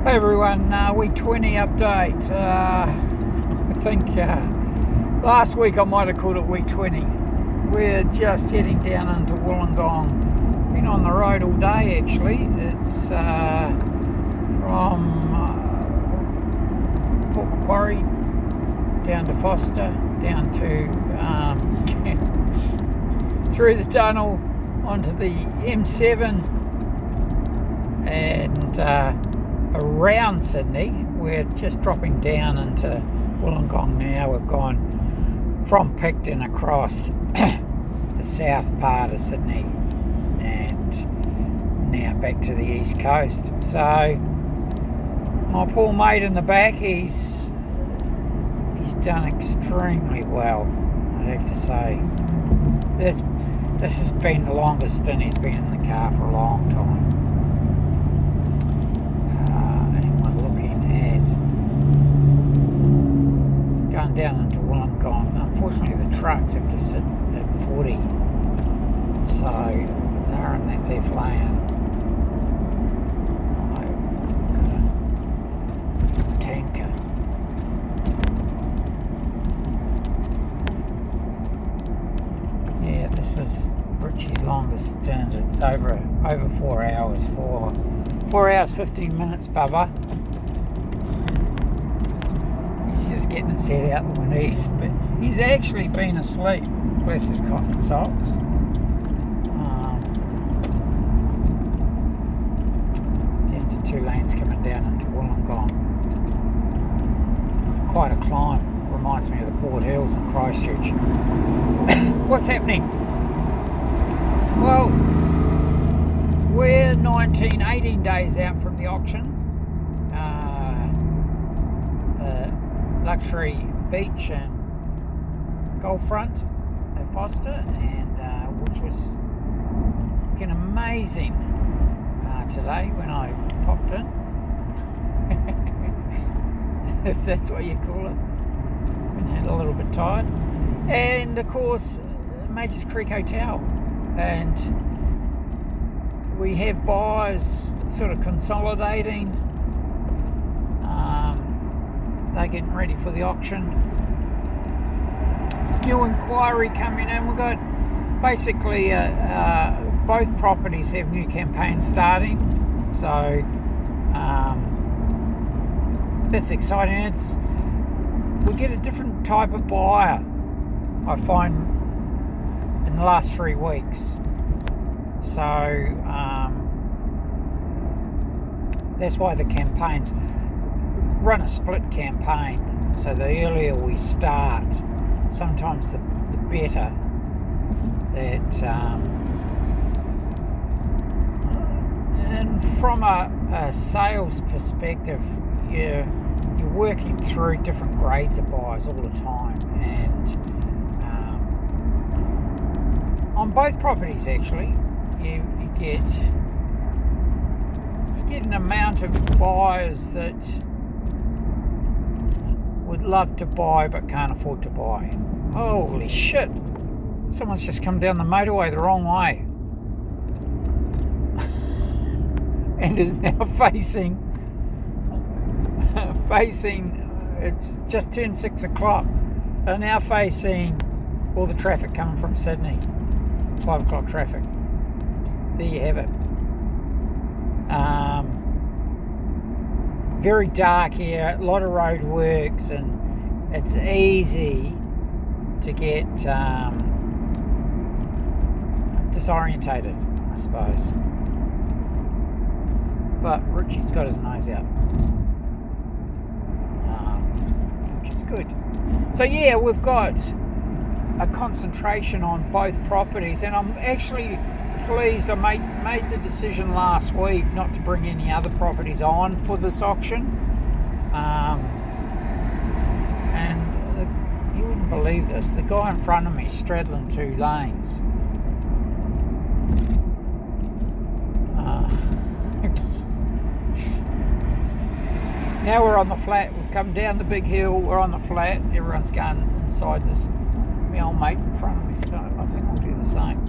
Hey everyone, week 20 update. I think last week I might have called it week 20. We're just heading down into Wollongong. Been on the road all day actually. It's from Port Macquarie down to Foster, down to through the tunnel onto the M7 and around Sydney. We're just dropping down into Wollongong now. We've gone from Picton across the south part of Sydney and now back to the east coast. So my poor mate in the back, he's done extremely well, I'd have to say. This has been the longest stint he's been in the car for a long time. Going down into Wollongong. Unfortunately the trucks have to sit at 40, so they're in that left lane. I've got a tanker. Yeah, this is Richie's longest stint. It's over 4 hours, 4 hours 15 minutes, Bubba. Just getting his head out the window. He's actually been asleep. Bless his cotton socks. Down to 2 lanes coming down into Wollongong. It's quite a climb. Reminds me of the Port Hills in Christchurch. What's happening? Well, we're 18 days out from the auction. Luxury beach and golf front at Foster, and which was looking amazing today when I popped in. If that's what you call it, when you're a little bit tired. And of course Majors Creek Hotel, and we have buyers sort of consolidating. They're getting ready for the auction. New inquiry coming in. We've got basically both properties have new campaigns starting, so that's exciting. We get a different type of buyer, I find, in the last 3 weeks. So that's why the campaigns run a split campaign, so the earlier we start, sometimes the better. That and from a sales perspective, you're working through different grades of buyers all the time, and on both properties actually you get an amount of buyers that would love to buy but can't afford to buy. Holy shit, someone's just come down the motorway the wrong way and is now facing it's just turned 6 o'clock. They're now facing all the traffic coming from Sydney, 5 o'clock traffic. There you have it. Very dark here, a lot of road works, and it's easy to get disorientated, I suppose. But Richie's got his nose out, which is good. So yeah, we've got a concentration on both properties, and I'm actually pleased. I made the decision last week not to bring any other properties on for this auction, and you wouldn't believe this, the guy in front of me straddling 2 lanes. Now we're on the flat. We've come down the big hill, we're on the flat, everyone's going inside this. My old mate in front of me, so I think I'll do the same.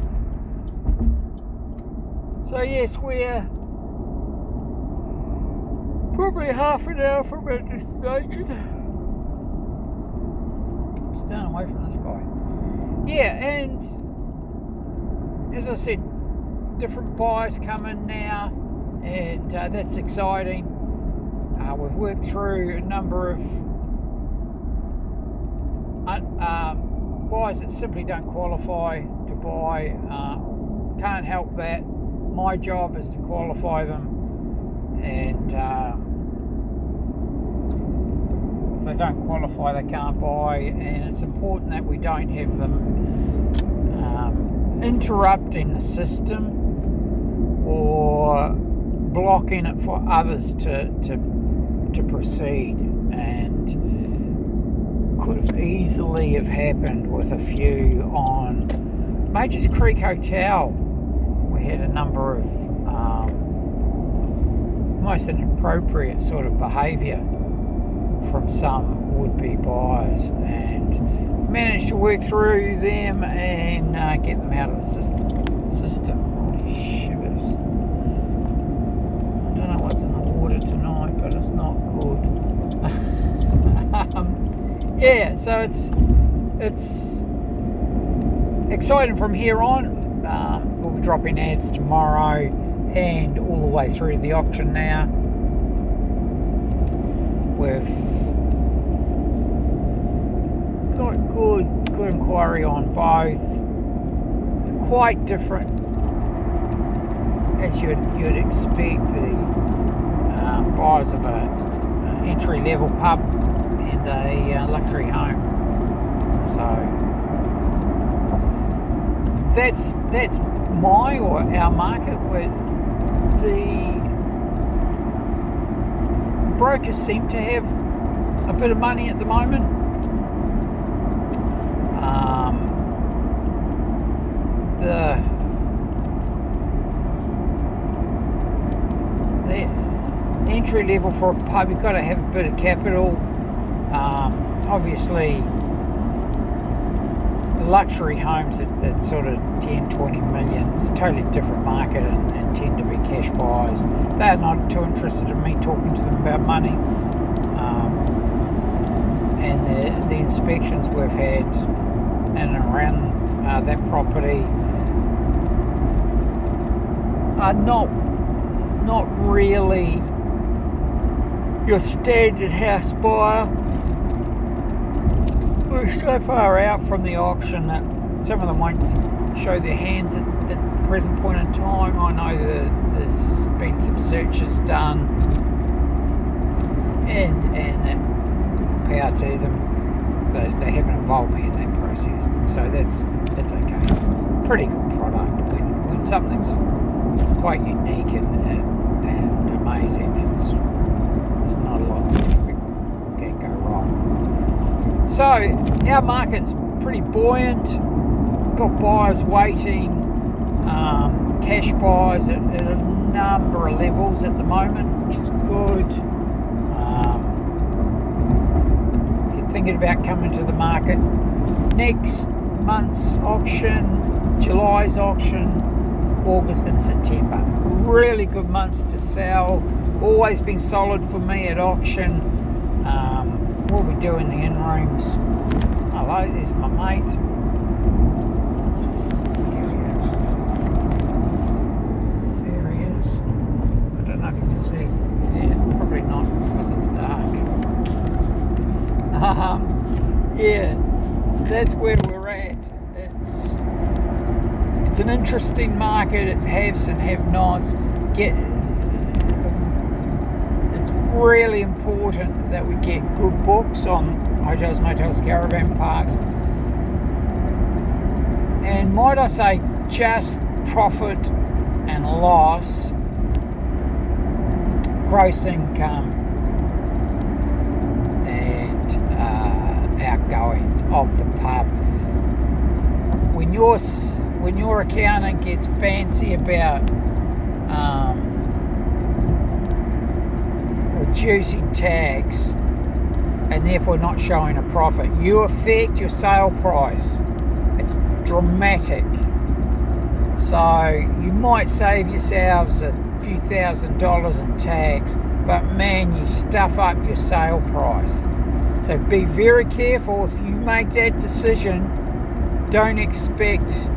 So yes, we're Probably half an hour from our destination. I'm staying away from this guy. Yeah, and as I said, different buyers come in now, and that's exciting. We've worked through a number of buyers that simply don't qualify to buy. Can't help that. My job is to qualify them, and if they don't qualify, they can't buy. And it's important that we don't have them interrupting the system or blocking it for others to proceed, and could have easily have happened with a few on Majors Creek Hotel. We had a number of almost inappropriate sort of behaviour from some would-be buyers, and managed to work through them and get them out of the system. Holy shivers. I don't know what's in the water tonight, but it's not good. Yeah, so it's exciting from here on. We'll be dropping ads tomorrow and all the way through to the auction now. We've got good inquiry on both. Quite different, as you'd expect. The buyers of an entry-level pub and a luxury home. So that's my or our market. Where the brokers seem to have a bit of money at the moment. The entry level for a pub, you've got to have a bit of capital. Obviously, the luxury homes at sort of 10, 20 million, it's a totally different market, and tend to be cash buyers. They're not too interested in me talking to them about money. And the inspections we've had in and around that property are not really your standard house buyer. We're so far out from the auction that some of them won't show their hands at the present point in time. I know that there's been some searches done, and power to them. They haven't involved me in that process, so that's okay. Pretty good product. When something's quite unique and amazing, there's not a lot that can go wrong. So our market's pretty buoyant. Got buyers waiting, cash buyers at a number of levels at the moment, which is good. If you're thinking about coming to the market, next month's auction, July's auction, August and September, really good months to sell. Always been solid for me at auction. We'll be doing the in-rooms. Hello, there's my mate. There he is. I don't know if you can see. Yeah, probably not because of the dark. Yeah, that's where we're at. It's an interesting market. It's haves and have-nots. It's really important that we get good books on hotels, motels, caravan parks, and might I say, just profit and loss, gross income, and outgoings of the pub. When your accountant gets fancy about reducing tax and therefore not showing a profit, you affect your sale price. It's dramatic. So you might save yourselves a few $1,000s in tax, but man, you stuff up your sale price. So be very careful if you make that decision. Don't expect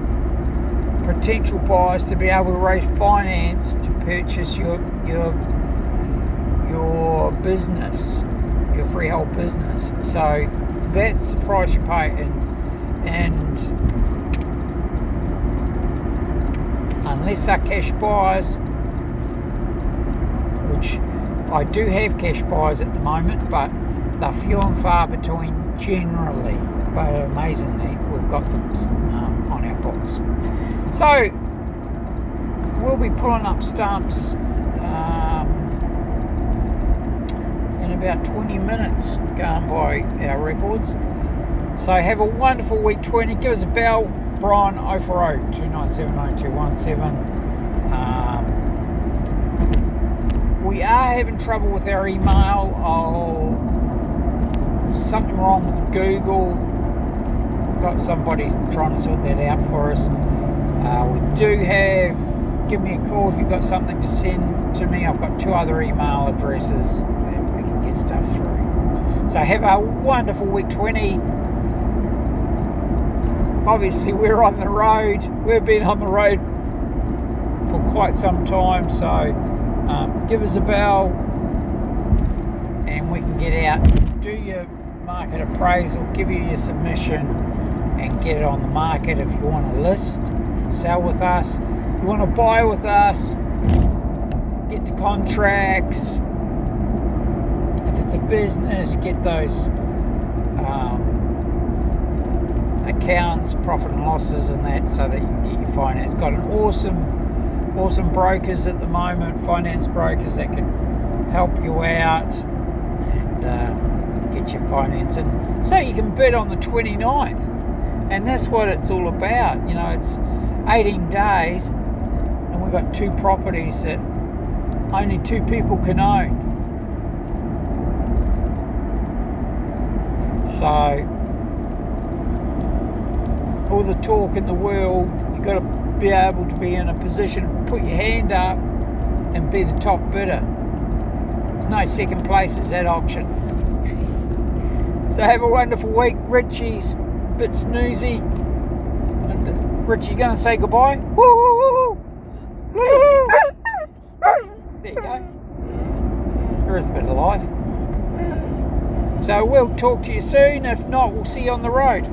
potential buyers to be able to raise finance to purchase your business, your freehold business. So that's the price you pay, and unless they're cash buyers, which I do have cash buyers at the moment, but they're few and far between generally. But amazingly, we've got them on our books. So we'll be pulling up stumps in about 20 minutes, going by our records. So have a wonderful week 20. Give us a bell, Brian, 040 297 9217. We are having trouble with our email. There's something wrong with Google. Got somebody trying to sort that out for us. We do have, give me a call if you've got something to send to me. I've got 2 other email addresses that we can get stuff through. So have a wonderful week 20. Obviously we're on the road. We've been on the road for quite some time, so give us a bell and we can get out, do your market appraisal, give you your submission and get it on the market. If you want to list, sell with us, you want to buy with us, get the contracts. If it's a business, get those accounts, profit and losses and that, so that you can get your finance. Got an awesome brokers at the moment, finance brokers that can help you out and get your finance in, so you can bid on the 29th. And that's what it's all about. You know, it's 18 days and we've got 2 properties that only 2 people can own. So all the talk in the world, you've got to be able to be in a position to put your hand up and be the top bidder. There's no second places at auction. So have a wonderful week. Richie's a bit snoozy. And Richie, you going to say goodbye? Woo, woo, woo, woo. There you go. There is a bit of life. So we'll talk to you soon. If not, we'll see you on the road.